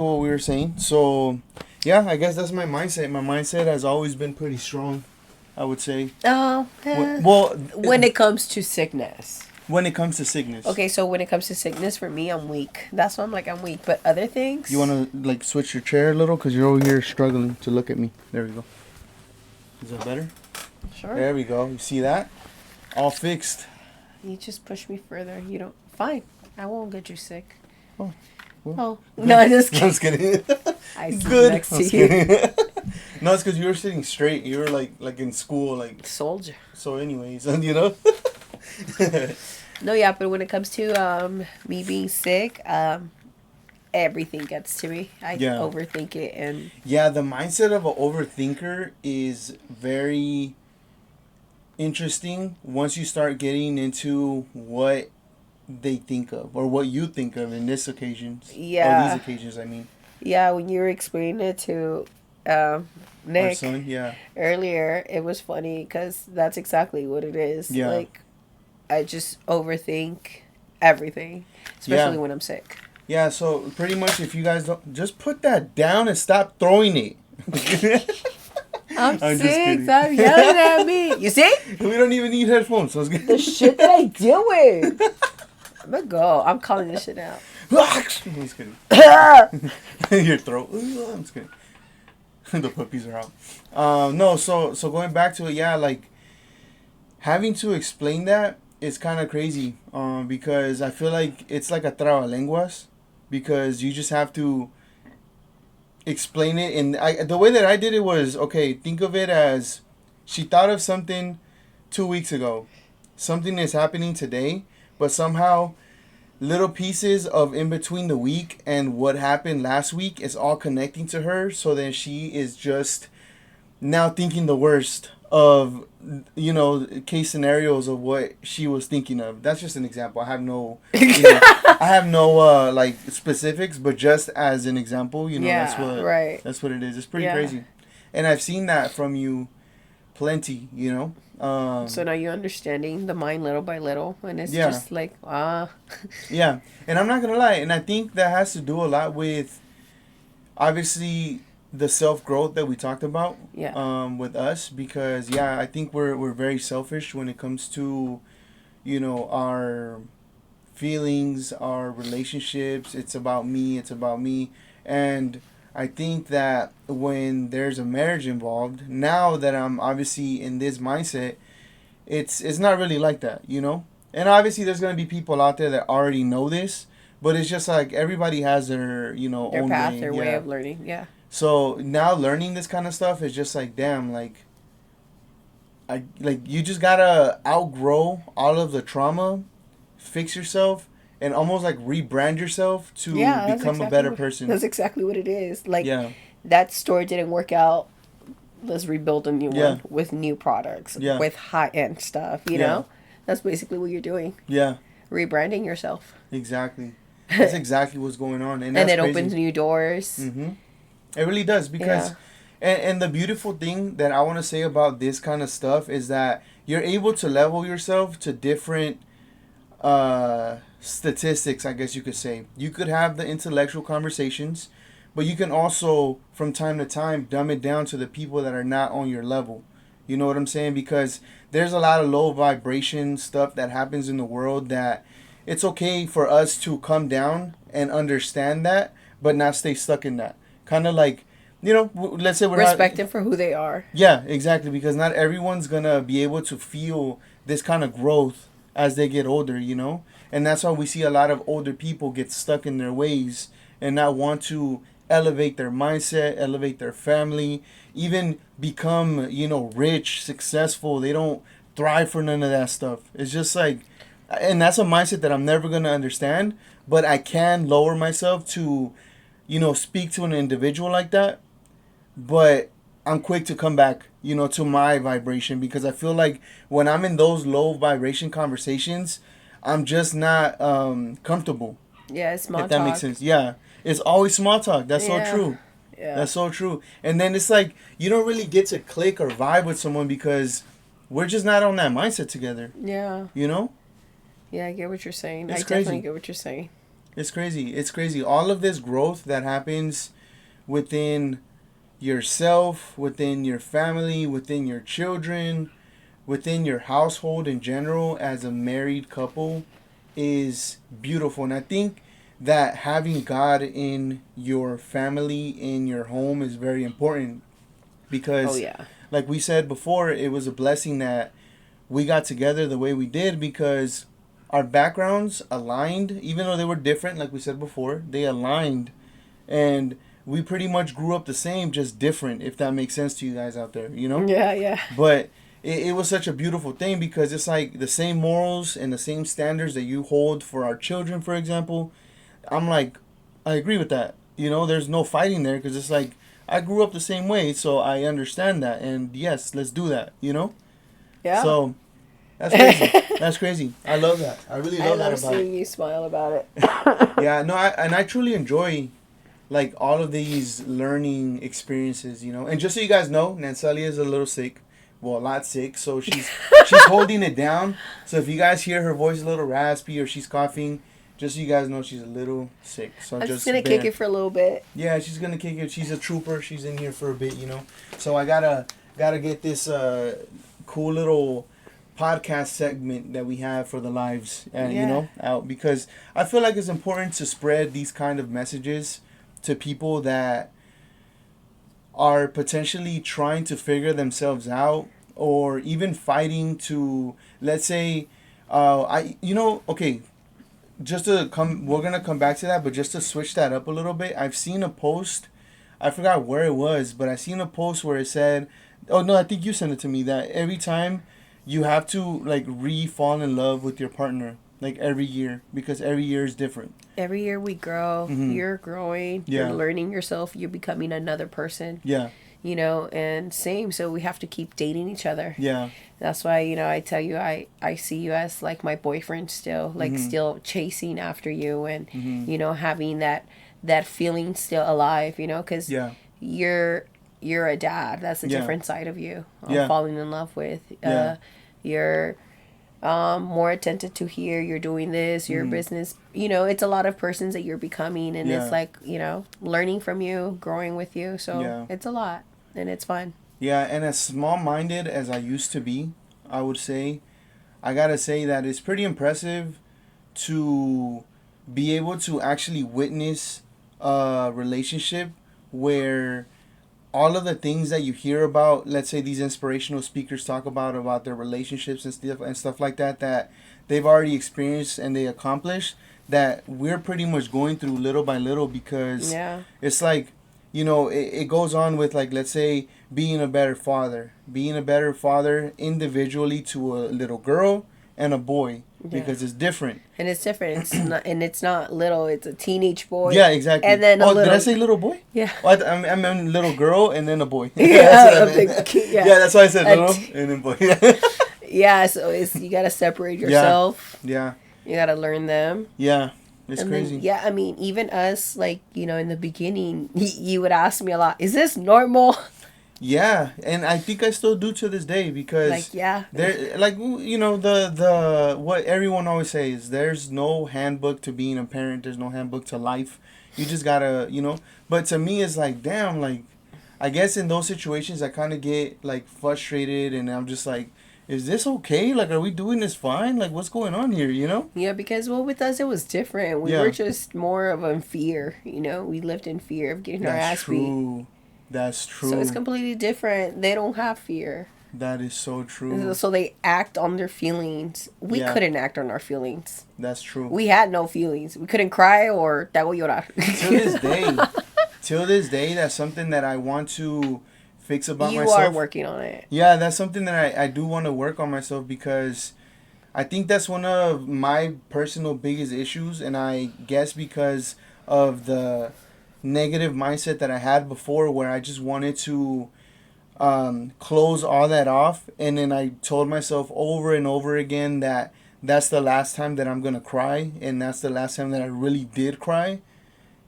what we were saying. So, yeah, I guess that's my mindset. My mindset has always been pretty strong, I would say. Oh, when it comes to sickness. When it comes to sickness, Okay, so when it comes to sickness, for me, I'm weak. That's why I'm weak. But other you things, want to like switch your chair a little because you're over here struggling to look at me. There we go. Is that better? sure. There we go. You see that? All fixed. You just push me further. You don't. Fine. I won't get you sick. Oh, well, Oh, no, I'm just I'm kidding. just kidding. I sit Good. next I'm to just you. kidding. No, it's because you were sitting straight. You were like in school, like. Soldier. So, anyways, you know. No, yeah, but when it comes to me being sick, everything gets to me. I Yeah. overthink it, and Yeah, the mindset of an overthinker is very interesting once you start getting into what they think of or what you think of in this occasions. Or these yeah, occasions, I mean. yeah. When you were explaining it to um, Our Nick son, yeah. earlier, it was funny because that's exactly what it is. Yeah. Like, I just overthink everything, especially Yeah. when I'm sick. Yeah, so pretty much if you guys don't just put that down and stop throwing it. I'm I'm just sick. kidding. Stop yelling at me. You see We don't even need headphones, so it's good. the shit that I deal with. I'm gonna go. I'm calling this shit out. I'm just kidding. Your throat. I'm just kidding. The puppies are out. No, so going back to it, yeah, like having to explain that is kind of crazy. Because I feel like it's like a trabalenguas, because you just have to explain it, and the way that I did it was okay. Think of it as she thought of something 2 weeks ago, something is happening today, but somehow little pieces of in between the week and what happened last week is all connecting to her, so then she is just now thinking the worst of case scenarios of what she was thinking of. That's just an example. I have no I have no like specifics, but just as an example, Yeah, right. that's what it is. It's pretty Yeah. crazy, and I've seen that from you plenty. So now you're understanding the mind little by little, and it's Yeah. just like, Yeah, and I'm not gonna lie, and I think that has to do a lot with obviously the self growth that we talked about. yeah. With us, because yeah, I think we're very selfish when it comes to our feelings, our relationships. It's about me. It's about me, and I think that when there's a marriage involved, now that I'm obviously in this mindset, it's not really like that. And obviously, there's gonna be people out there that already know this, but it's just like everybody has their Their own path, way. their way Yeah. of learning. Yeah. So now learning this kind of stuff is just like damn, you just gotta outgrow all of the trauma, fix yourself, and almost like rebrand yourself to Yeah, become a better person. that's exactly what it is. Like, Yeah. that store didn't work out. Let's rebuild a new Yeah. one with new products, Yeah. with high end stuff. You Yeah. know, that's basically what you're doing. Yeah. Rebranding yourself, Exactly. That's exactly what's going on, and and that's it crazy. opens new doors. Mm-hmm. It really does because, Yeah. and the beautiful thing that I want to say about this kind of stuff is that you're able to level yourself to different statistics, I guess you could say. You could have the intellectual conversations, but you can also, from time to time, dumb it down to the people that are not on your level. You know what I'm saying? Because there's a lot of low vibration stuff that happens in the world that it's okay for us to come down and understand that, but not stay stuck in that. Kind of like, let's say we're Respect not. them for who they are. Yeah, exactly. Because not everyone's gonna be able to feel this kind of growth as they get older. And that's why we see a lot of older people get stuck in their ways and not want to elevate their mindset, elevate their family, even become, rich, successful. They don't thrive for none of that stuff. It's just like, and that's a mindset that I'm never gonna understand, but I can lower myself to, speak to an individual like that, but I'm quick to come back, to my vibration because I feel like when I'm in those low vibration conversations, I'm just not comfortable. Yeah, it's If small that makes talk. sense. Yeah, it's always small talk. That's so Yeah. true. Yeah. That's so true. And then it's like you don't really get to click or vibe with someone because we're just not on that mindset together. Yeah. You know, Yeah, I get what you're saying. it's I definitely crazy. get what you're saying. It's crazy. It's crazy. All of this growth that happens within yourself, within your family, within your children, within your household in general as a married couple is beautiful. And I think that having God in your family, in your home, is very important Oh because, yeah. like we said before, it was a blessing that we got together the way we did because our backgrounds aligned, even though they were different, like we said before, they aligned. And we pretty much grew up the same, just different, if that makes sense to you guys out there, you know? Yeah, yeah. But it was such a beautiful thing because it's like the same morals and the same standards that you hold for our children, for example. I'm like, I agree with that. You know, there's no fighting there because it's like, I grew up the same way, so I understand that. And yes, let's do that, you know? Yeah. So that's crazy. That's crazy. I love that. I really love that about seeing it. you smile about it. Yeah, no, I truly enjoy like all of these learning experiences, you know. And just so you guys know, Nanselly is a little sick. Well, a lot sick, so she's holding it down. So if you guys hear her voice a little raspy or she's coughing, just so you guys know she's a little sick. So I'm just gonna kick it for a little bit. Yeah, she's gonna kick it. She's a trooper. She's in here for a bit, you know. So I gotta get this cool little podcast segment that we have for the lives, you know, out because I feel like it's important to spread these kind of messages to people that are potentially trying to figure themselves out or even fighting to, let's say, okay, just to come, we're gonna come back to that, but just to switch that up a little bit, I've seen a post, I forgot where it was, but I seen a post where it said, oh no, I think you sent it to me, that every time you have to like re-fall in love with your partner, like every year, because every year is different. Every year we grow, you're growing, you're learning yourself, you're becoming another person. Yeah. You know, and same, so we have to keep dating each other. Yeah. That's why, you know, I tell you, I see you as like my boyfriend still, like still chasing after you and, you know, having that feeling still alive, you know, because you're a dad. That's a different side of you. I'm falling in love with. You're more attentive to here. You're doing this, your business. You know, it's a lot of persons that you're becoming, and it's like, you know, learning from you, growing with you. So it's a lot, and it's fun. Yeah, and as small-minded as I used to be, I would say, I gotta say that it's pretty impressive to be able to actually witness a relationship where all of the things that you hear about, let's say these inspirational speakers talk about their relationships and stuff like that, that they've already experienced and they accomplished, that we're pretty much going through little by little because it's like, you know, it goes on with like, let's say, being a better father individually to a little girl and a boy because it's different. And it's different. It's not little. It's a teenage boy. Yeah, exactly. And then did I say little boy? Yeah. Oh, I meant little girl and then a boy. Yeah, that's why I said little and then boy. Yeah, so you gotta separate yourself. Yeah. You gotta learn them. Yeah. It's crazy. Then, I mean, even us, like, you know, in the beginning, you would ask me a lot, is this normal? Yeah, and I think I still do to this day because like there, like, you know, the what everyone always says, there's no handbook to being a parent, there's no handbook to life. You just gotta, you know. But to me, it's like, damn, like, I guess in those situations I kind of get like frustrated, and I'm just like, is this okay? Like, are we doing this fine? Like, what's going on here, you know? Yeah, because, well, with us, it was different. We were just more of in fear, you know? We lived in fear of getting our ass beat. That's true. So it's completely different. They don't have fear. That is so true. So they act on their feelings. We couldn't act on our feelings. That's true. We had no feelings. We couldn't cry or te hago llorar. Till this day, that's something that I want to fix about myself. You are working on it. Yeah, that's something that I do want to work on myself because I think that's one of my personal biggest issues, and I guess because of the negative mindset that I had before where I just wanted to close all that off, and then I told myself over and over again that that's the last time that I'm going to cry, and that's the last time that I really did cry.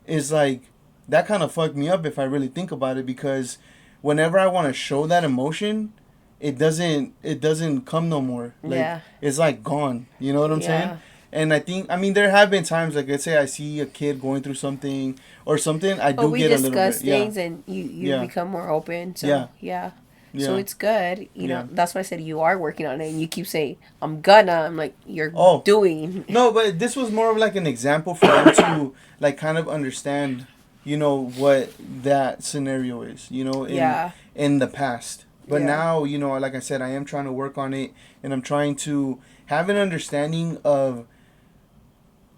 Is like, that kind of fucked me up if I really think about it, because whenever I want to show that emotion, it doesn't come no more. Like, it's like gone. You know what I'm saying? And I think, I mean, there have been times, like, let's say I see a kid going through something or something, I do get a little bit. We discuss things and you become more open. So, yeah. So it's good. You know, that's why I said you are working on it. And you keep saying, I'm gonna. I'm like, you're doing. No, but this was more of like an example for them to, like, kind of understand, you know, what that scenario is, you know, in the past. But now, you know, like I said, I am trying to work on it. And I'm trying to have an understanding of,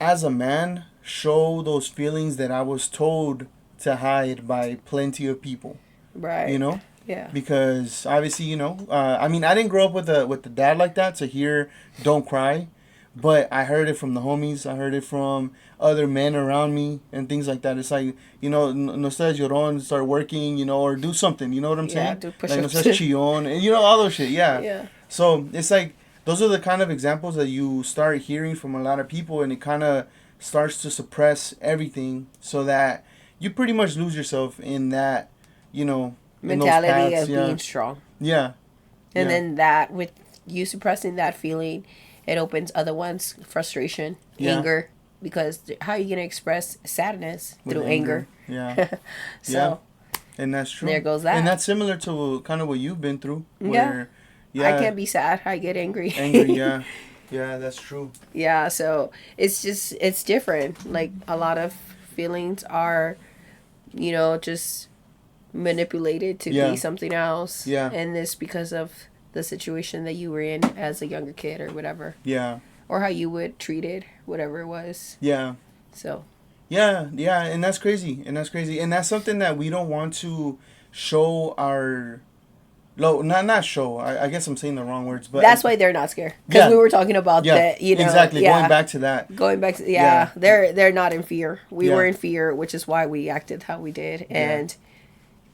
as a man, show those feelings that I was told to hide by plenty of people. Right. You know? Yeah. Because obviously, you know, I mean, I didn't grow up with the dad like that to hear "Don't cry," but I heard it from the homies. I heard it from other men around me and things like that. It's like, you know, no seas llorón, start working, you know, or do something. You know what I'm saying? Yeah, do push-ups. Like no seas chillón, and you know all those shit. Yeah. Yeah. So it's like those are the kind of examples that you start hearing from a lot of people, and it kind of starts to suppress everything, so that you pretty much lose yourself in that, you know, mentality of being strong. Yeah. And then that, with you suppressing that feeling, it opens other ones, frustration, anger, because how are you going to express sadness through anger? Yeah. So. And that's true. There goes that. And that's similar to kind of what you've been through. Where, I can't be sad. I get angry. Yeah, that's true. Yeah, so it's different. Like, a lot of feelings are, you know, just manipulated to be something else. Yeah. And this because of the situation that you were in as a younger kid or whatever. Yeah. Or how you would treat it, whatever it was. Yeah. So. Yeah, and that's crazy. And that's something that we don't want to show our... not show. I guess I'm saying the wrong words, but... That's why they're not scared. Because we were talking about that, you know... Exactly, going back to that. They're not in fear. We were in fear, which is why we acted how we did. And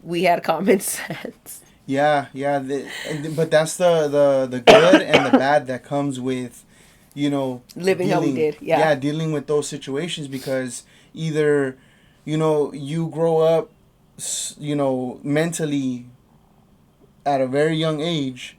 we had common sense. Yeah. But that's the good and the bad that comes with, you know... living how we did, Yeah, dealing with those situations, because either, you know, you grow up, you know, mentally at a very young age,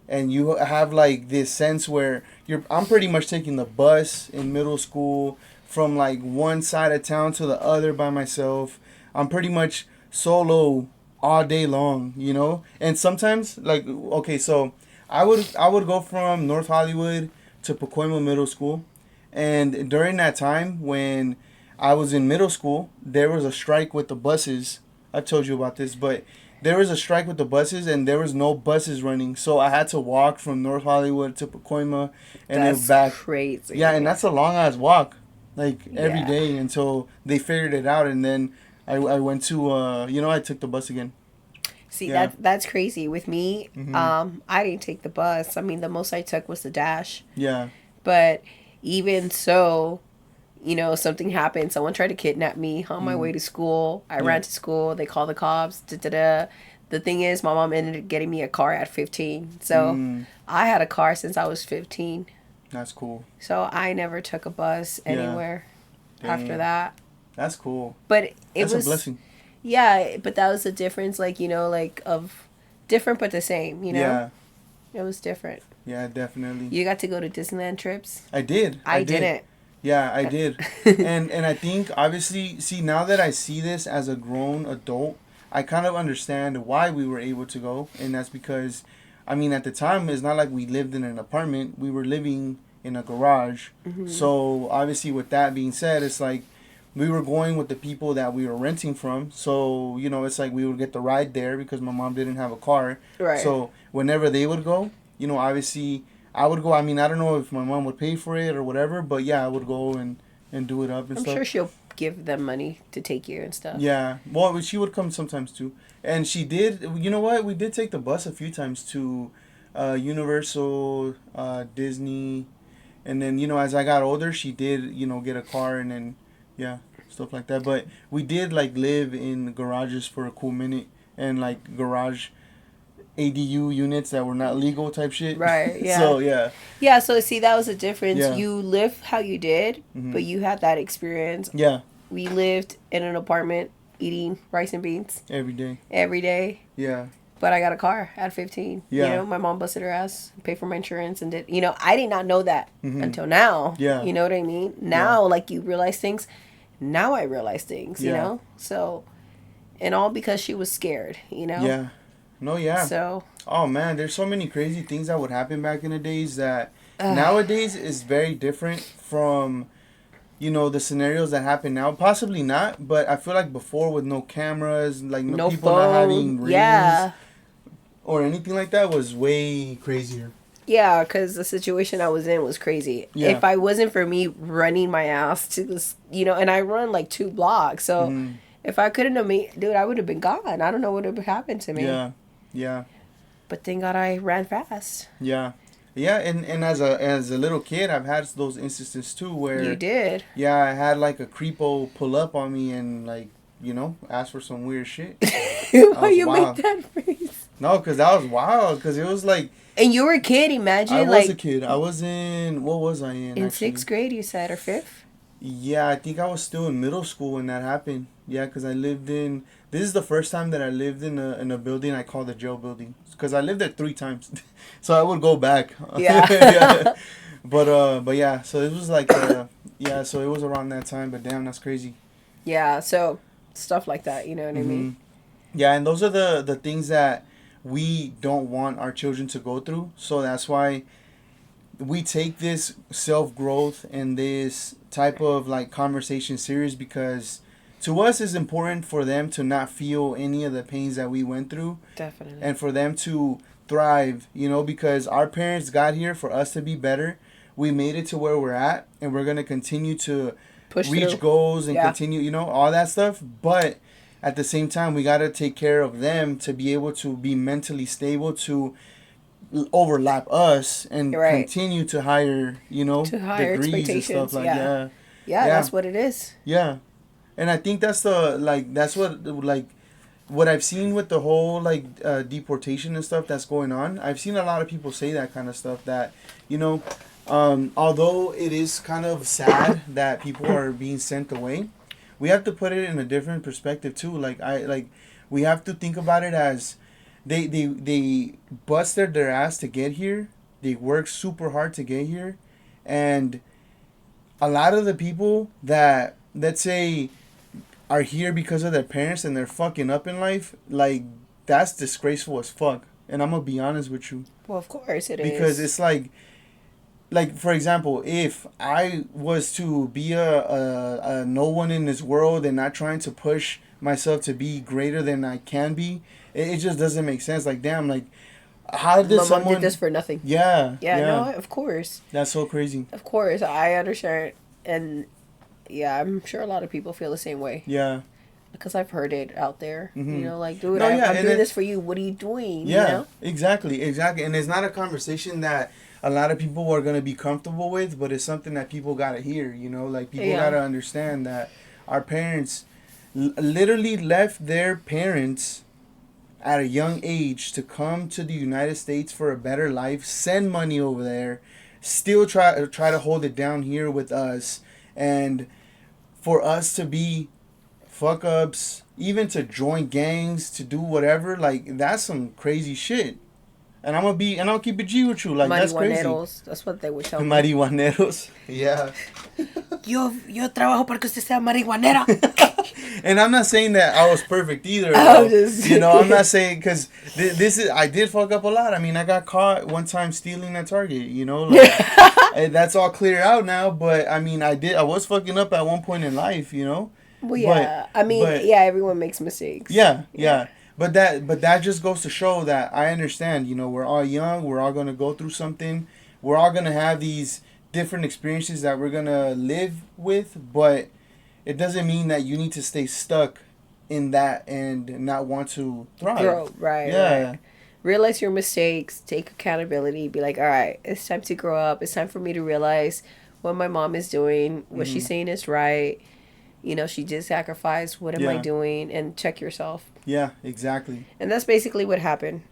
and you have like this sense where I'm pretty much taking the bus in middle school from like one side of town to the other by myself. I'm pretty much solo all day long, you know? And sometimes, like, okay, so I would go from North Hollywood to Pacoima Middle School, and during that time when I was in middle school, there was a strike with the buses. I told you about this, but there was a strike with the buses, and there was no buses running. So I had to walk from North Hollywood to Pacoima and then back. That's crazy. Yeah, and that's a long-ass walk, like, every day until they figured it out. And then I went to, I took the bus again. See, that's crazy. With me, I didn't take the bus. I mean, the most I took was the dash. Yeah. But even so... you know, something happened. Someone tried to kidnap me on my way to school. I ran to school. They called the cops. The thing is, my mom ended up getting me a car at 15. So I had a car since I was 15. That's cool. So I never took a bus anywhere after that. That's cool. But that's a blessing. Yeah, but that was the difference, like, you know, like, of different but the same, you know? Yeah. It was different. Yeah, definitely. You got to go to Disneyland trips? I did. I didn't. Yeah, I did. and I think, obviously, see, now that I see this as a grown adult, I kind of understand why we were able to go. And that's because, I mean, at the time, it's not like we lived in an apartment. We were living in a garage. Mm-hmm. So, obviously, with that being said, it's like we were going with the people that we were renting from. So, you know, it's like we would get the ride there because my mom didn't have a car. Right. So, whenever they would go, you know, obviously... I would go. I mean, I don't know if my mom would pay for it or whatever, but yeah, I would go and do it up and stuff. I'm sure she'll give them money to take you and stuff. Yeah. Well, she would come sometimes too. And she did. You know what? We did take the bus a few times to Universal, Disney. And then, you know, as I got older, she did, you know, get a car and then, yeah, stuff like that. But we did, like, live in garages for a cool minute and, like, garage... ADU units that were not legal type shit. Right, yeah. So, yeah. Yeah, so see, that was the difference. Yeah. You lived how you did, but you had that experience. Yeah. We lived in an apartment eating rice and beans. Every day. Every day. Yeah. But I got a car at 15. Yeah. You know, my mom busted her ass, paid for my insurance, and did. You know, I did not know that until now. Yeah. You know what I mean? Now, like, you realize things. Now I realize things, you know? So, and all because she was scared, you know? Yeah. No, yeah. So. Oh, man, there's so many crazy things that would happen back in the days that nowadays is very different from, you know, the scenarios that happen now. Possibly not, but I feel like before with no cameras, like no people phone. not having rings or anything like that was way crazier. Yeah, because the situation I was in was crazy. Yeah. If I wasn't for me running my ass to this, you know, and I run like 2 blocks, so if I couldn't have made, dude, I would have been gone. I don't know what would have happened to me. Yeah, yeah. But thank God I ran fast. Yeah. Yeah, and as a little kid, I've had those instances too where... You did? Yeah, I had like a creepo pull up on me and like, you know, ask for some weird shit. Why you make that face? No, because that was wild, because it was like... And you were a kid, imagine. I was a kid. I was in... What was I in, actually? 6th grade, you said, or 5th? Yeah, I think I was still in middle school when that happened. Yeah, because I lived in... This is the first time that I lived in a building I call the jail building. Because I lived there 3 times. So I would go back. Yeah. Yeah. But yeah, so it was like... yeah, so it was around that time. But damn, that's crazy. Yeah, so stuff like that, you know what I mean? Yeah, and those are the things that we don't want our children to go through. So that's why we take this self-growth and this type of like conversation serious, because to us it's important for them to not feel any of the pains that we went through. Definitely. And for them to thrive, you know, because our parents got here for us to be better. We made it to where we're at, and we're going to continue to reach goals and continue, you know, all that stuff. But at the same time, we got to take care of them to be able to be mentally stable, to overlap us and continue to higher, you know, to higher degrees and stuff like that. Yeah, that's what it is. Yeah. And I think that's what I've seen with the whole like deportation and stuff that's going on. I've seen a lot of people say that kind of stuff, that, you know, although it is kind of sad that people are being sent away, we have to put it in a different perspective too. We have to think about it as they busted their ass to get here. They worked super hard to get here, and a lot of the people that, let's say, are here because of their parents and they're fucking up in life, like, that's disgraceful as fuck. And I'm gonna be honest with you. Well, of course it is. Because it's like, for example, if I was to be a no one in this world and not trying to push myself to be greater than I can be, it just doesn't make sense. Like, damn, like, how did someone... Mom did this for nothing. Yeah. No, of course. That's so crazy. Of course, I understand. And, yeah, I'm sure a lot of people feel the same way. Yeah. Because I've heard it out there. You know, like, dude, I'm doing this for you. What are you doing? Yeah, you know? Exactly. And it's not a conversation that a lot of people are going to be comfortable with, but it's something that people got to hear, you know? Like, people got to understand that our parents literally left their parents at a young age to come to the United States for a better life, send money over there, still try to hold it down here with us, and for us to be fuck ups, even to join gangs, to do whatever, like, that's some crazy shit. And I'll keep it G with you, like, that's crazy. That's what they would tell me. Marihuaneros, yeah. Yo trabajo para que usted sea marihuanera. And I'm not saying that I was perfect either. You know, I'm not saying, because I did fuck up a lot. I mean, I got caught one time stealing at Target, you know, like, that's all clear out now. But I mean, I was fucking up at one point in life, you know. Well, yeah, everyone makes mistakes. Yeah. But that just goes to show that I understand, you know, we're all young, we're all going to go through something, we're all going to have these different experiences that we're going to live with, but it doesn't mean that you need to stay stuck in that and not want to thrive. Grow, right. Yeah. Right. Realize your mistakes, take accountability, be like, all right, it's time to grow up, it's time for me to realize what my mom is doing, what she's saying is right. You know, she did sacrifice. What am I doing? And check yourself. Yeah, exactly. And that's basically what happened.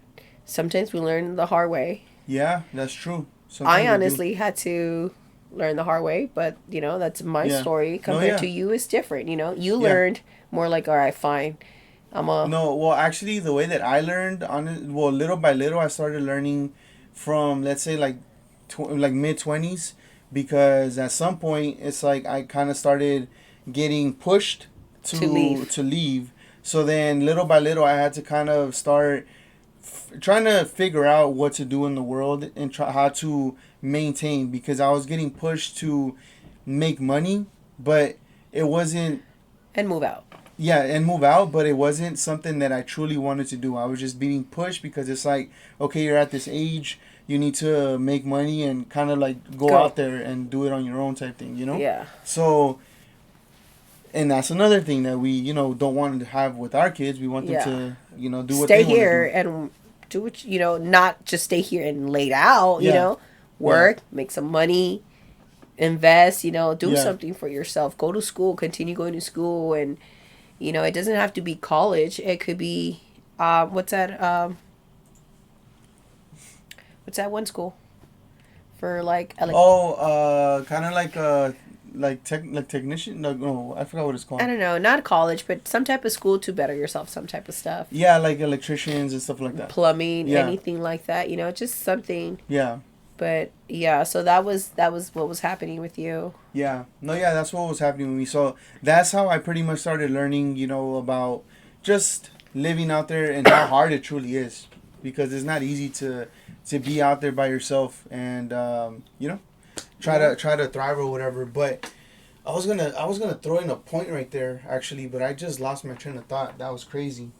Sometimes we learn the hard way. Yeah, that's true. I honestly had to learn the hard way, but, you know, that's my story. Compared to you, it's different, you know. You learned more like, all right, fine. No, well, actually, the way that I learned little by little, I started learning from, let's say, like, like mid-20s, because at some point it's like I kind of started getting pushed to leave. So then, little by little, I had to kind of start trying to figure out what to do in the world and try how to maintain, because I was getting pushed to make money, but it wasn't. And move out. Yeah, and move out, but it wasn't something that I truly wanted to do. I was just being pushed because it's like, okay, you're at this age, you need to make money and kind of like go out there and do it on your own type thing, you know? Yeah. So, and that's another thing that we, don't want to have with our kids. We want them to, do what they want to do. Stay here and do what, not just stay here and laid out, work, make some money, invest, do something for yourself. Go to school, continue going to school, and it doesn't have to be college. It could be, what's that one school for like kind of like technician. No, I forgot what it's called. I don't know, not college, but some type of school to better yourself, some type of stuff. Yeah, like electricians and stuff like that. Plumbing, anything like that. Just something. Yeah. But yeah, so that was what was happening with you. Yeah. No, yeah, that's what was happening with me. So that's how I pretty much started learning, about just living out there and how hard it truly is, because it's not easy to be out there by yourself and try to thrive or whatever. But I was gonna throw in a point right there actually, but I just lost my train of thought. That was crazy.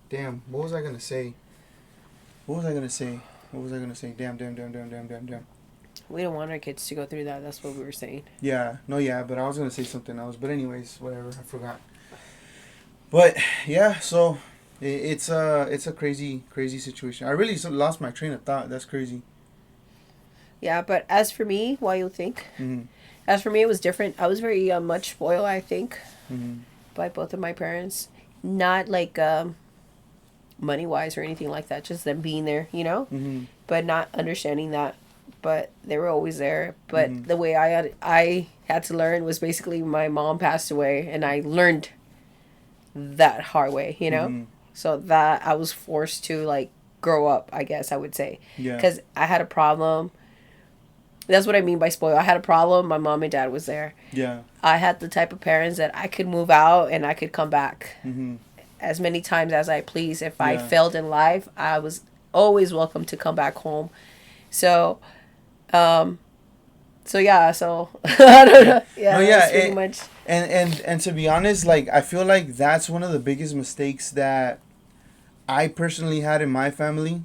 Damn, what was I gonna say? Damn. We don't want our kids to go through that. That's what we were saying. Yeah. No, yeah, but I was going to say something else. But anyways, whatever. I forgot. But, yeah, so it's a crazy situation. I really lost my train of thought. That's crazy. Yeah, but as for me, what you think? Mm-hmm. As for me, it was different. I was very much spoiled, I think, mm-hmm. by both of my parents. Not like... money-wise or anything like that, just them being there, mm-hmm. but not understanding that, but they were always there. But mm-hmm. the way I had to learn was basically my mom passed away, and I learned that hard way, mm-hmm. so that I was forced to like grow up, I guess I would say, because I had a problem. That's what I mean by spoiled. I had a problem. My mom and dad was there. I had the type of parents that I could move out and I could come back. Mm-hmm. As many times as I please. If I failed in life, I was always welcome to come back home. So, I don't know. Pretty much. And to be honest, like, I feel like that's one of the biggest mistakes that I personally had in my family,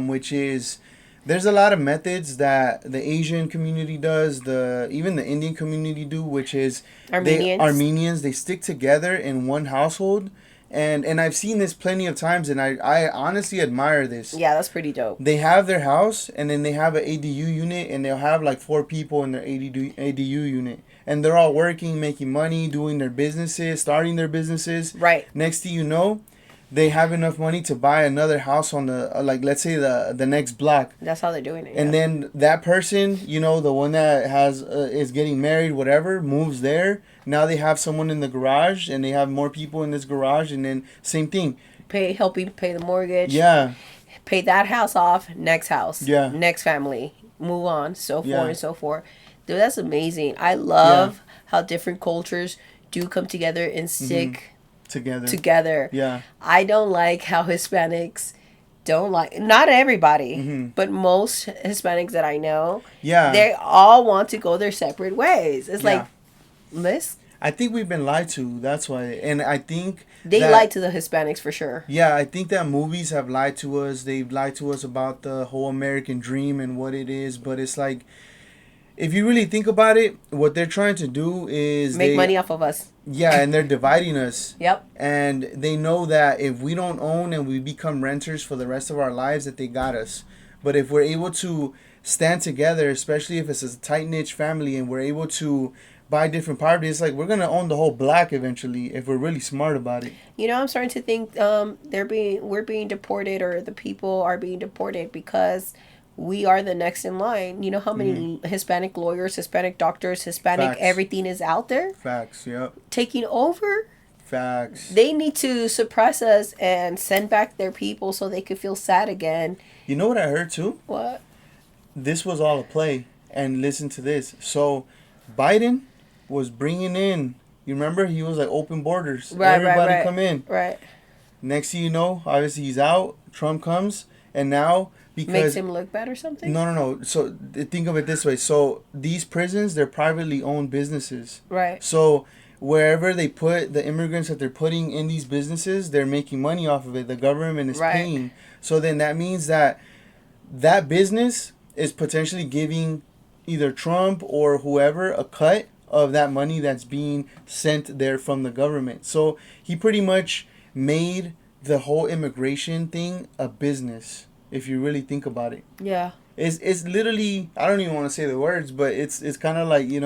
which is there's a lot of methods that the Asian community does, even the Indian community do, which is Armenians, they stick together in one household. And I've seen this plenty of times, and I honestly admire this. Yeah, that's pretty dope. They have their house, and then they have an ADU unit, and they'll have like 4 people in their ADU unit. And they're all working, making money, doing their businesses, starting their businesses. Right. Next thing you know, they have enough money to buy another house on the, let's say the next block. That's how they're doing it. And then that person, the one that has is getting married, whatever, moves there. Now they have someone in the garage, and they have more people in this garage, and then same thing. Helping pay the mortgage. Yeah. Pay that house off. Next house. Yeah. Next family. Move on. So forth and so forth. Dude, that's amazing. I love how different cultures do come together and stick together. Yeah. I don't like how Hispanics don't like, not everybody, but most Hispanics that I know, they all want to go their separate ways. It's like, I think we've been lied to. That's why. And I think they lied to the Hispanics for sure. Yeah, I think that movies have lied to us. They've lied to us about the whole American dream and what it is. But it's like, if you really think about it, what they're trying to do is make money off of us. Yeah, and they're dividing us. Yep. And they know that if we don't own and we become renters for the rest of our lives, that they got us. But if we're able to stand together, especially if it's a tight-knit family, and we're able to buy different properties, like, we're going to own the whole block eventually if we're really smart about it. I'm starting to think we're being deported, or the people are being deported because we are the next in line. You know how many Hispanic lawyers, Hispanic doctors, Hispanic everything is out there? Facts, yep. Taking over Facts. They need to suppress us and send back their people so they could feel sad again. You know what I heard too? What? This was all a play. And listen to this. So, Biden was bringing in. You remember he was like open borders. Right, Everybody come in. Right. Next thing you know, obviously he's out. Trump comes, and now because makes him look bad or something. No. So think of it this way. So these prisons, they're privately owned businesses. Right. So wherever they put the immigrants that they're putting in these businesses, they're making money off of it. The government is paying. So then that means that business is potentially giving either Trump or whoever a cut of that money that's being sent there from the government. So he pretty much made the whole immigration thing a business, if you really think about it. Yeah. It's literally, I don't even want to say the words, but it's kind of like, yeah,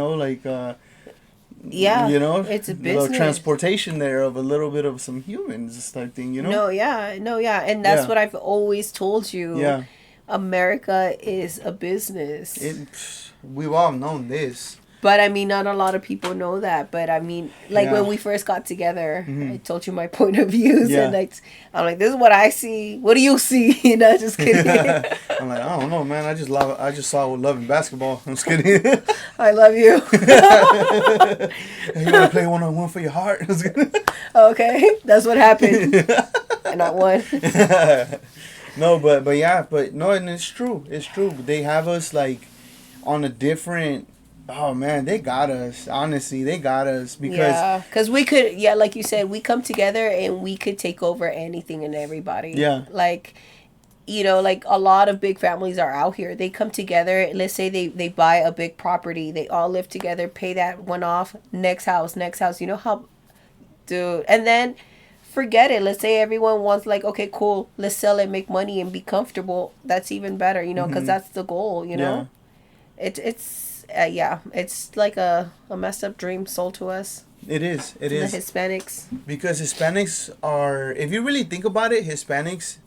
it's a business. Transportation there of a little bit of some humans type thing, No, yeah. And that's what I've always told you. Yeah. America is a business. We've all known this. But I mean, not a lot of people know that. But I mean, when we first got together, I told you my point of views, and I'm like, this is what I see. What do you see? Just kidding. I'm like, I don't know, man. I just saw Love and Basketball. I'm just kidding. I love you. You want to play 1-on-1 for your heart? Okay, that's what happened. And I won. No, and it's true. It's true. They have us like on a different. Oh man, they got us. Honestly, they got us because we could. Yeah, like you said, we come together and we could take over anything and everybody. Yeah, like a lot of big families are out here. They come together. Let's say they buy a big property. They all live together. Pay that one off. Next house. You know how, dude. And then forget it. Let's say everyone wants okay, cool. Let's sell it, make money, and be comfortable. That's even better. Because that's the goal. Yeah. It's like a messed up dream sold to us. It is. The Hispanics. Because Hispanics are, if you really think about it, Hispanics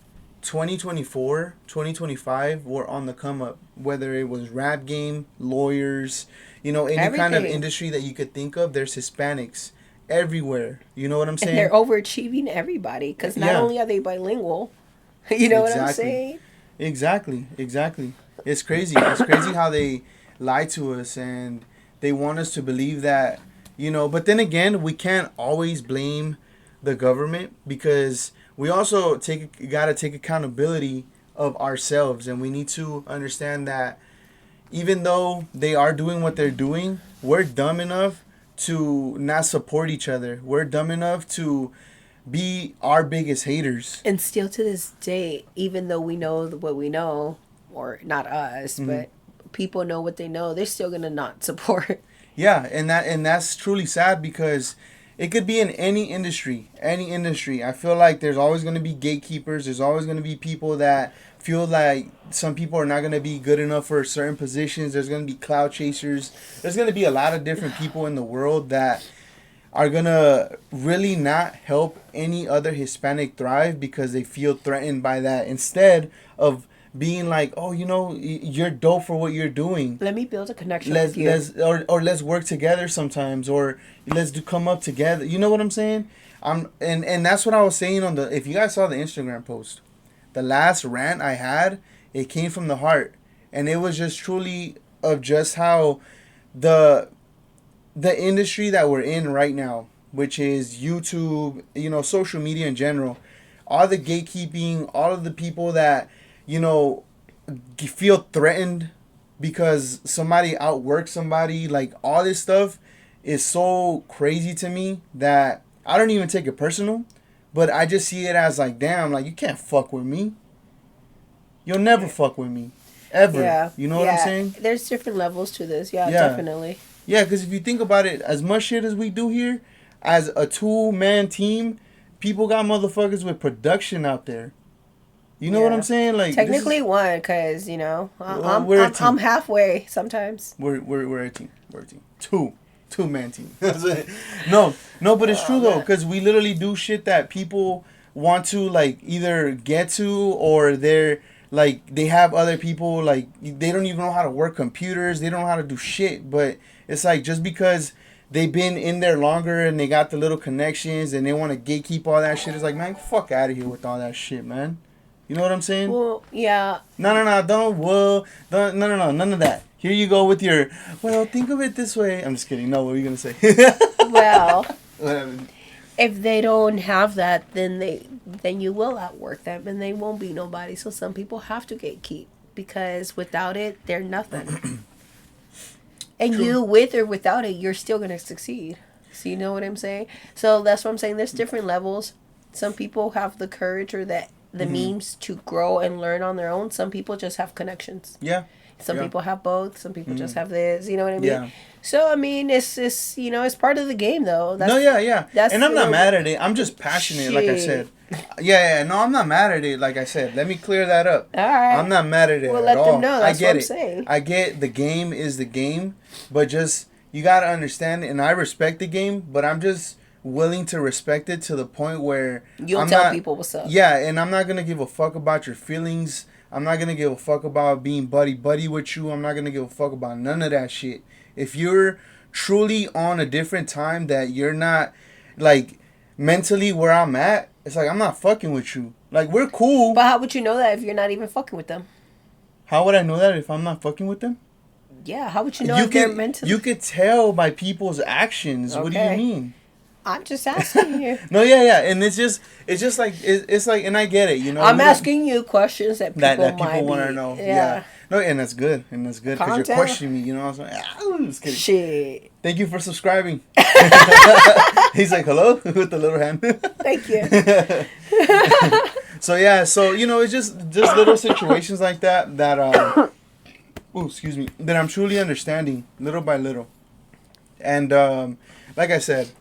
2024, 2025 were on the come up. Whether it was rap game, lawyers, any kind of industry that you could think of, there's Hispanics everywhere. You know what I'm saying? And they're overachieving everybody because not only are they bilingual, what I'm saying? Exactly. It's crazy. It's crazy how they lie to us and they want us to believe that, but then again, we can't always blame the government because we also gotta take accountability of ourselves, and we need to understand that even though they are doing what they're doing, we're dumb enough to not support each other. We're dumb enough to be our biggest haters. And still to this day, even though we know what we know, or not us, but people know what they know, they're still gonna not support. Yeah, and that's truly sad because it could be in any industry. I feel like there's always gonna be gatekeepers. There's always gonna be people that feel like some people are not gonna be good enough for certain positions. There's gonna be clout chasers. There's gonna be a lot of different people in the world that are gonna really not help any other Hispanic thrive because they feel threatened by that instead of being like, oh, you're dope for what you're doing. Let me build a connection with you. Let's work together sometimes, or come up together. You know what I'm saying? And that's what I was saying if you guys saw the Instagram post, the last rant I had, it came from the heart, and it was just truly of just how the industry that we're in right now, which is YouTube, social media in general, all the gatekeeping, all of the people that feel threatened because somebody outworks somebody, like all this stuff is so crazy to me that I don't even take it personal, but I just see it as like, damn, like you can't fuck with me. You'll never fuck with me. Ever. Yeah. You know what I'm saying? There's different levels to this. Yeah. Definitely. Yeah, because if you think about it, as much shit as we do here, as a 2-man team, people got motherfuckers with production out there. You know what I'm saying? Like technically one, because I'm halfway sometimes. We're a team. We're a team. 2-man team. No, but it's true though, because we literally do shit that people want to like either get to, or they're like they have other people like they don't even know how to work computers. They don't know how to do shit. But it's like just because they've been in there longer and they got the little connections and they want to gatekeep all that shit. It's like, man, fuck out of here with all that shit, man. You know what I'm saying? Well, yeah. No, none of that. Here you go with your, well, think of it this way. I'm just kidding. No, what were you going to say? Well, if they don't have that, then you will outwork them and they won't be nobody. So some people have to gatekeep because without it, they're nothing. And True. you, with or without it, you're still going to succeed. So you know what I'm saying? So that's what I'm saying. There's different levels. Some people have the courage or the means to grow and learn on their own. Some people just have connections. Yeah. Some people have both. Some people just have this. You know what I mean? Yeah. So, I mean, it's it's part of the game, though. No, yeah. And I'm not mad at it. I'm just passionate, like I said. Yeah. No, I'm not mad at it, like I said. Let me clear that up. All right. I'm not mad at it well, at let all. them know. That's I get what I'm it. saying. I get the game is the game, but just, you got to understand, and I respect the game, but I'm just willing to respect it to the point where You'll tell people what's up. Yeah, and I'm not going to give a fuck about your feelings. I'm not going to give a fuck about being buddy with you. I'm not going to give a fuck about none of that shit. If you're truly on a different time that you're not, like, mentally where I'm at, it's like, I'm not fucking with you. Like, we're cool. But how would you know that if you're not even fucking with them? How would I know that if I'm not fucking with them? Yeah, how would you know if they're mentally? You could tell by people's actions. Okay. What do you mean? I'm just asking you. No, yeah, and it's just like it's like, and I get it, you know. I'm asking you questions that people want to know. Yeah. No, and that's good, because you're questioning me. You know, I was like, I'm just kidding. Shit. Thank you for subscribing. He's like, hello, with the little hand. Thank you. So yeah, you know, it's just little situations like that excuse me, that I'm truly understanding little by little, and like I said.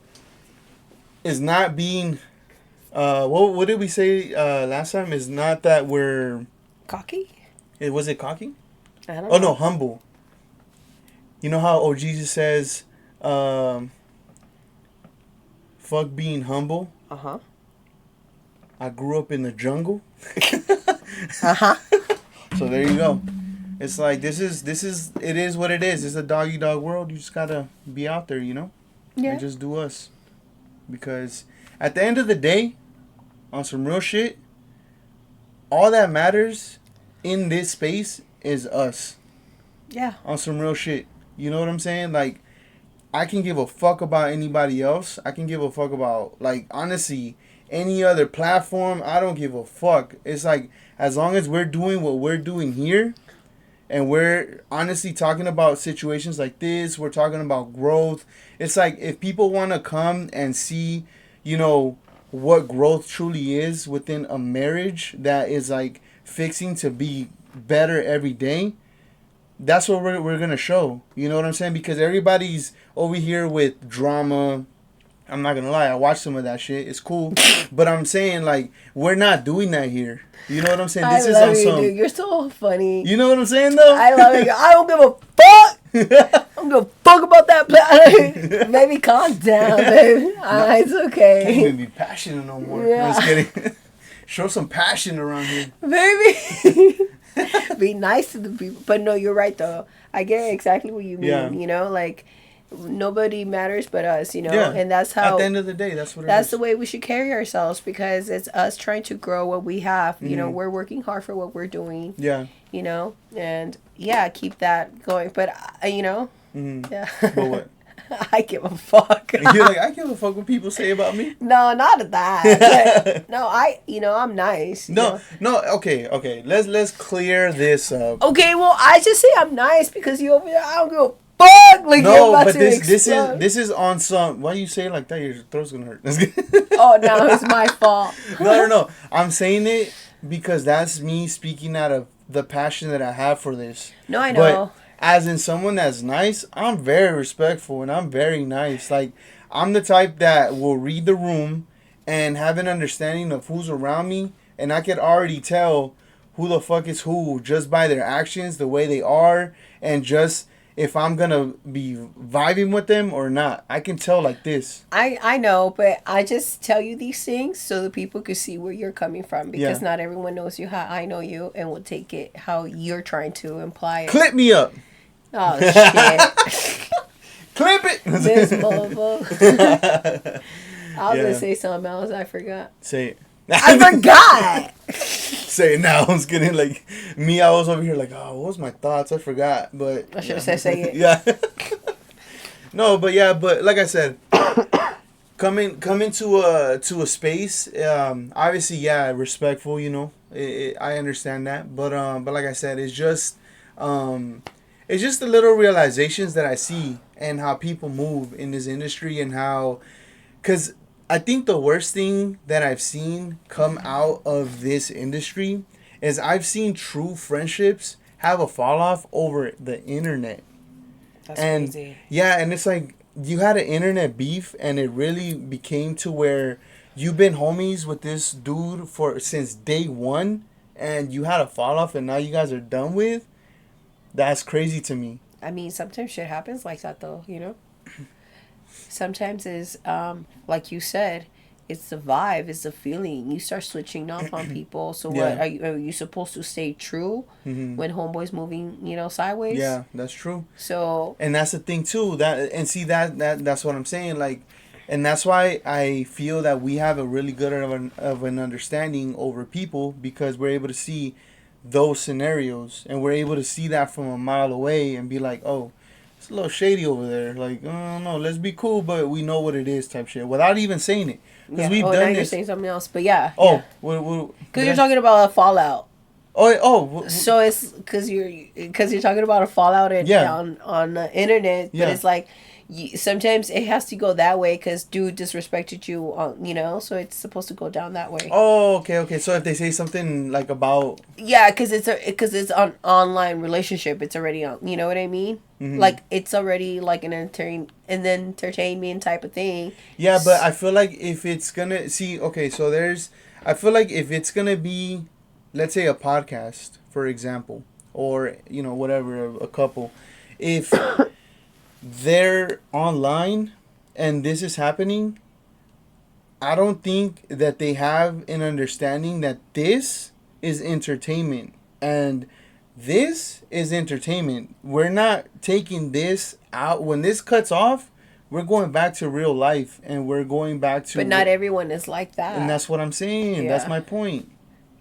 Is not being, what did we say last time? Is not that we're cocky. Was it cocky? I don't know. Oh no, humble. You know how Jesus says, "Fuck being humble." I grew up in the jungle. So there you go. It's like it is what it is. It's a doggy dog world. You just gotta be out there, you know, and just do us. Because at the end of the day, on some real shit, all that matters in this space is us. Yeah. On some real shit. You know what I'm saying? Like, I can give a fuck about anybody else. I can give a fuck about, like, honestly, any other platform. I don't give a fuck. It's like, as long as we're doing what we're doing here, and we're honestly talking about situations like this, we're talking about growth. It's like, if people want to come and see, you know, what growth truly is within a marriage that is like fixing to be better every day, that's what we're going to show. You know what I'm saying? Because everybody's over here with drama. I'm not going to lie. I watched some of that shit. It's cool. But I'm saying, like, we're not doing that here. You know what I'm saying? This is awesome. Dude. You're so funny. You know what I'm saying, though? I love it. I don't give a fuck. I don't give a fuck about that plan. Baby, calm down, baby. It's okay. Can't even be passionate no more. Yeah. I'm just kidding. Show some passion around here. Baby. Be nice to the people. But no, you're right, though. I get exactly what you mean. Yeah. You know, like, nobody matters but us, you know. Yeah. And that's how, at the end of the day, that's what it that's is. The way we should carry ourselves, because it's us trying to grow what we have. You know, we're working hard for what we're doing. Yeah. You know, and keep that going. But you know, yeah. But what? I give a fuck. You're like, I give a fuck what people say about me? No, not that. No, I'm nice. No, okay. Let's clear this up. Okay, well, I just say I'm nice because you over there, I don't give a fuck. Like, no, but this is on some. Why you say it like that? Your throat's gonna hurt. Oh no, it's my fault. No. I'm saying it because that's me speaking out of the passion that I have for this. No, I know. But as in someone that's nice, I'm very respectful and I'm very nice. Like, I'm the type that will read the room and have an understanding of who's around me, and I could already tell who the fuck is who just by their actions, the way they are, and just if I'm gonna be vibing with them or not. I can tell like this. I know, but I just tell you these things so that people can see where you're coming from, because not everyone knows you how I know you and will take it how you're trying to imply it. Clip me up. Oh shit. Clip it. This motherfucker. I was gonna say something else. I forgot. Say it. I forgot. Say it now. I was getting like me. I was over here like, oh, what was my thoughts? I forgot. But I should have said say it. Yeah. No, but yeah, but like I said, coming to a space. Obviously, yeah, respectful. You know, I understand that. But like I said, it's just the little realizations that I see and how people move in this industry and how, because I think the worst thing that I've seen come out of this industry is I've seen true friendships have a fall off over the internet. That's crazy. Yeah, and it's like you had an internet beef and it really became to where you've been homies with this dude since day one and you had a fall off and now you guys are done with. That's crazy to me. I mean, sometimes shit happens like that, though, you know? Sometimes it's, like you said, it's the vibe, it's the feeling. You start switching off on people. So what, are you supposed to stay true when homeboy's moving, you know, sideways? Yeah, that's true. So. And that's the thing, too. That's what I'm saying. Like, and that's why I feel that we have a really good of an understanding over people because we're able to see those scenarios and we're able to see that from a mile away and be like, oh, it's a little shady over there. Like, oh no, let's be cool, but we know what it is type shit without even saying it. Because we've done now this. You're saying something else, but yeah. Oh, because you're talking about a fallout. So it's because you're talking about a fallout on the internet, but it's like sometimes it has to go that way because dude disrespected you, you know, so it's supposed to go down that way. Oh, okay. So if they say something like about because it's an online relationship, it's already on. You know what I mean? Mm-hmm. Like it's already like an entertainment type of thing. Yeah, but I feel like if it's gonna I feel like if it's gonna be, let's say a podcast, for example, or you know whatever a couple, if they're online and this is happening, I don't think that they have an understanding that this is entertainment and this is entertainment. We're not taking this out. When this cuts off, we're going back to real life and we're going back to... But not everyone is like that. And that's what I'm saying. Yeah. That's my point.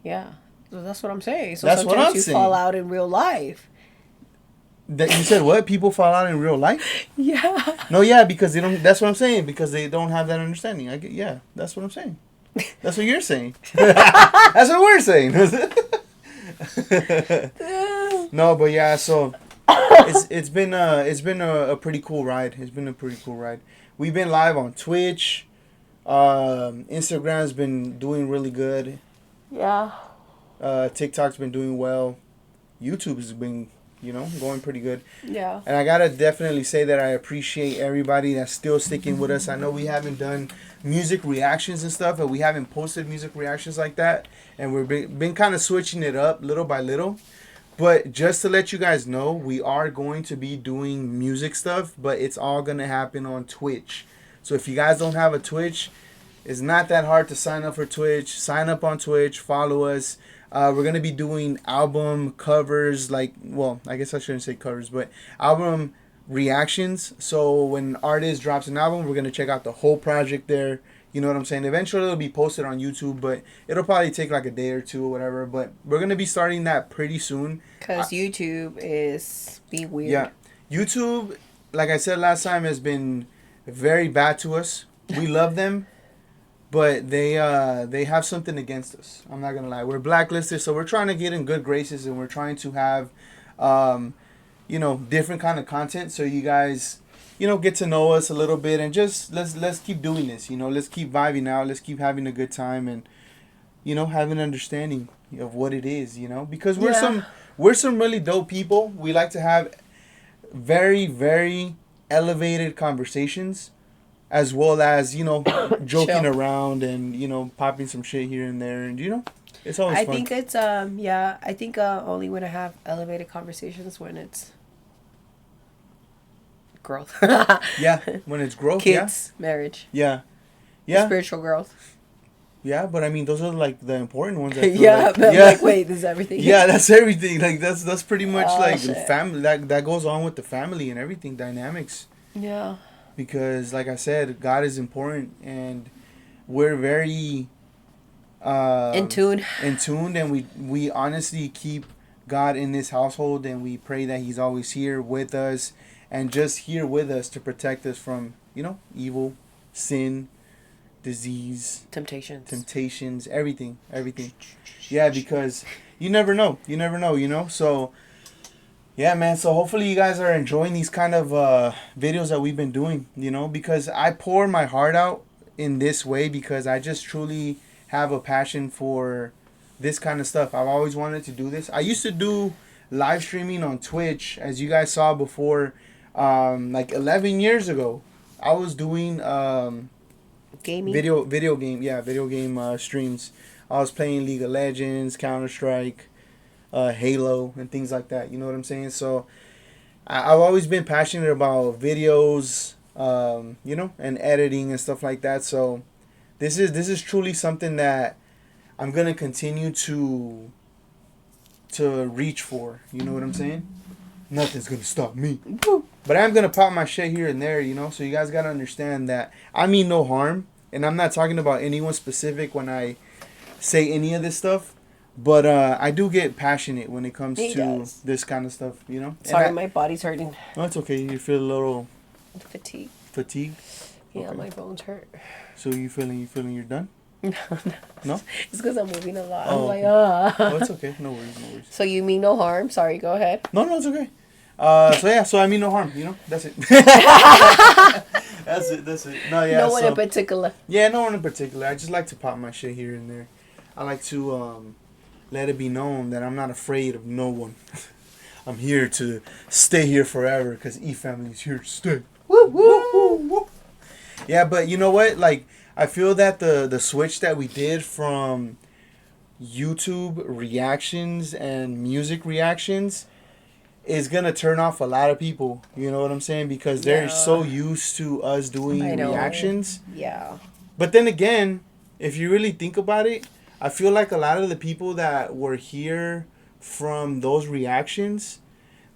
Yeah. So that's what I'm saying. So that's sometimes what I'm you saying. Fall out in real life. That you said what? People fall out in real life? Yeah. No, yeah, because they don't. That's what I'm saying. Because they don't have that understanding. Yeah, that's what I'm saying. That's what you're saying. That's what we're saying. No, but yeah. So it's been a pretty cool ride. It's been a pretty cool ride. We've been live on Twitch. Instagram's been doing really good. Yeah. TikTok's been doing well. YouTube's been, going pretty good. Yeah. And I gotta definitely say that I appreciate everybody that's still sticking with us. I know we haven't done music reactions and stuff, and we haven't posted music reactions like that. And we've been kind of switching it up little by little. But just to let you guys know, we are going to be doing music stuff, but it's all going to happen on Twitch. So if you guys don't have a Twitch, it's not that hard to sign up for Twitch. Sign up on Twitch, follow us. We're going to be doing album covers, I guess I shouldn't say covers, but album reactions. So when an artist drops an album, we're going to check out the whole project there. You know what I'm saying? Eventually it'll be posted on YouTube, but it'll probably take like a day or two or whatever. But we're going to be starting that pretty soon. Because YouTube is being weird. Yeah. YouTube, like I said last time, has been very bad to us. We love them. But they have something against us. I'm not going to lie. We're blacklisted, so we're trying to get in good graces, and we're trying to have, different kind of content so you guys, get to know us a little bit, and just let's keep doing this. Let's keep vibing out. Let's keep having a good time, and have an understanding of what it is. Because we're some really dope people. We like to have very, very elevated conversations. As well as, joking around and, popping some shit here and there. And, it's always fun. I think it's, I think only when I have elevated conversations when it's growth. Yeah, when it's growth, kids, marriage. Yeah. Yeah. Spiritual growth. Yeah, but I mean, those are, the important ones. Wait, this is everything. Yeah, that's everything. That's pretty much, family. That goes on with the family and everything, dynamics. Yeah. Because, like I said, God is important, and we're very In tune. in tune, and we honestly keep God in this household, and we pray that He's always here with us, and just here with us to protect us from evil, sin, disease, temptations, everything. Yeah, because you never know, So yeah, man. So hopefully you guys are enjoying these kind of videos that we've been doing, because I pour my heart out in this way because I just truly have a passion for this kind of stuff. I've always wanted to do this. I used to do live streaming on Twitch, as you guys saw before, like 11 years ago. I was doing gaming video game streams. I was playing League of Legends, Counter-Strike, Halo, and things like that. You know what I'm saying? So I've always been passionate about videos, and editing and stuff like that. So this is truly something that I'm gonna continue to reach for. You know what I'm saying? Nothing's gonna stop me. But I'm gonna pop my shit here and there, So you guys gotta understand that I mean no harm, and I'm not talking about anyone specific when I say any of this stuff. But I do get passionate when it comes to this kind of stuff, Sorry, my body's hurting. No, it's okay. You feel a little fatigue. Yeah, okay. My bones hurt. So you feeling you're done? No? It's because I'm moving a lot. Oh, I'm like, Oh, it's okay. No worries. So you mean no harm? Sorry, go ahead. No, it's okay. So I mean no harm, That's it. That's it. No, yeah. No one in particular. Yeah, no one in particular. I just like to pop my shit here and there. I like to let it be known that I'm not afraid of no one. I'm here to stay here forever because eFamily is here to stay. Woo, woo, woo, woo. Yeah, but you know what? Like, I feel that the switch that we did from YouTube reactions and music reactions is going to turn off a lot of people. You know what I'm saying? Because they're so used to us doing reactions. Yeah. But then again, if you really think about it, I feel like a lot of the people that were here from those reactions,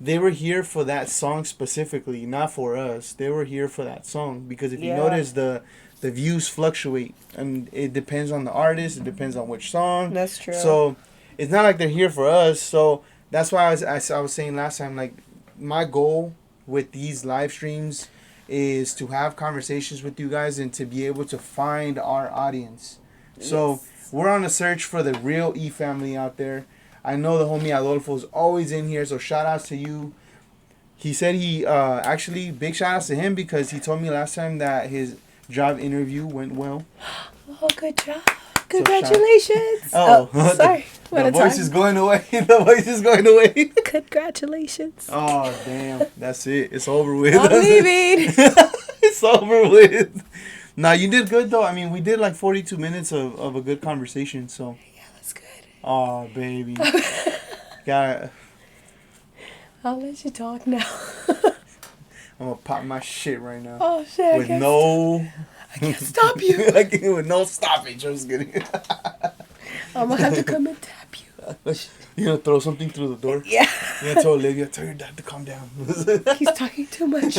they were here for that song specifically, not for us. They were here for that song because if you notice, the views fluctuate, and it depends on the artist. It depends on which song. That's true. So it's not like they're here for us. So that's why I was saying last time, like, my goal with these live streams is to have conversations with you guys and to be able to find our audience. So we're on a search for the real eFamily out there. I know the homie Adolfo is always in here, so shout outs to you. He said actually, big shout outs to him because he told me last time that his job interview went well. Oh, good job. Congratulations. Sorry. The voice is going away. The voice is going away. Congratulations. Oh, damn. That's it. It's over with. I'm leaving. It's over with. Nah, you did good, though. I mean, we did like 42 minutes of a good conversation, so. Yeah, that's good. Oh, baby. I'll let you talk now. I'm going to pop my shit right now. Oh, shit. I can't stop you. With no stoppage. I'm just kidding. I'm going to have to come and tap you. You going to throw something through the door? Yeah. You going to tell Olivia, tell your dad to calm down. He's talking too much.